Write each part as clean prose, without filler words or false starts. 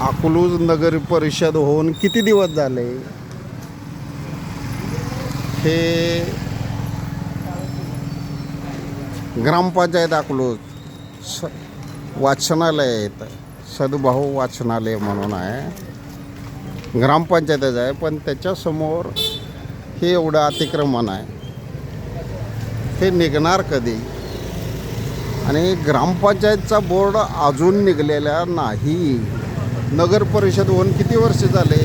अकलूज नगर परिषद होऊन किती दिवस झाले? हे ग्रामपंचायत अकलूज वाचनालय आहे, इथं सद्भाव वाचनालय म्हणून आहे, ग्रामपंचायतच आहे, पण त्याच्यासमोर हे एवढं अतिक्रमण आहे. हे निघणार कधी? आणि ग्रामपंचायतचा बोर्ड अजून निघलेला नाही. नगर परिषद होऊन किती वर्ष झाले?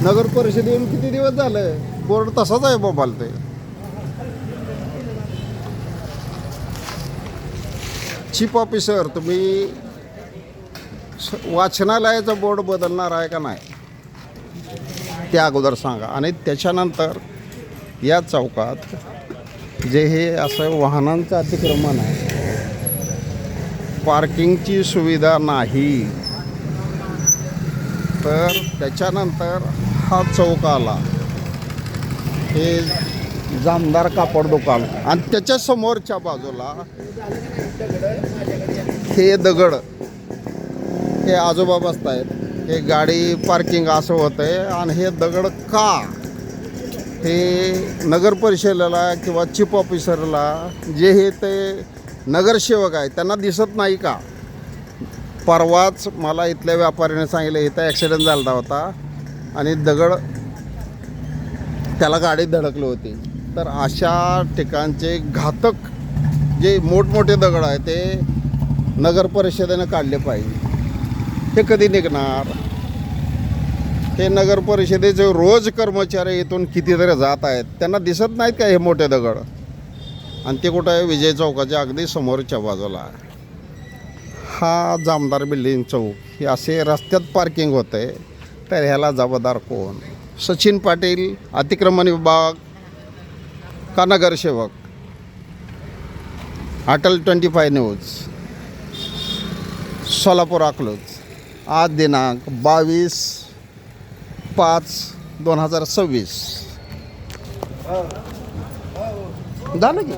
नगर परिषद येऊन किती दिवस झालं? बोर्ड तसाच आहे बाबाल. ते चीफ ऑफिसर, तुम्ही वाचनालयाचा बोर्ड बदलणार आहे का नाही त्या अगोदर सांगा. आणि त्याच्यानंतर या चौकात जे हे असं वाहनांचं अतिक्रमण आहे, पार्किंगची सुविधा नाही, तर त्याच्यानंतर हा चौक आला, हे जामदार कापड दुकान, आणि त्याच्या समोरच्या बाजूला हे दगड, हे आजोबा बसत आहेत, हे गाडी पार्किंग असं होतं आहे. आणि हे दगड का? हे नगर परिषदेला किंवा चीफ ऑफिसरला जे हे ते नगरसेवक आहे त्यांना दिसत नाही का? परवाच मला इथल्या व्यापाऱ्याने सांगितलं इथं ॲक्सिडेंट झाला होता आणि दगड त्याला गाडी धडकली होती. तर अशा ठिकाणचे घातक जे मोठमोठे दगड आहे ते नगर परिषदेनं काढले पाहिजे. हे कधी निघणार? हे नगर परिषदेचे रोज कर्मचारी इथून कितीतरी जात आहेत, त्यांना दिसत नाहीत का हे मोठे दगड? आणि ते कुठं आहे? विजय चौकाच्या अगदी समोरच्या बाजूला. हा जामदार बिल्डिंग चौक, हे असे रस्त्यात पार्किंग होतं आहे, तर ह्याला जबाबदार कोण? सचिन पाटील, अतिक्रमण विभाग का नगरसेवक? अटल 25 न्यूज, सोलापूर अकलूज. आज दिनांक 22/5/2026. झालं की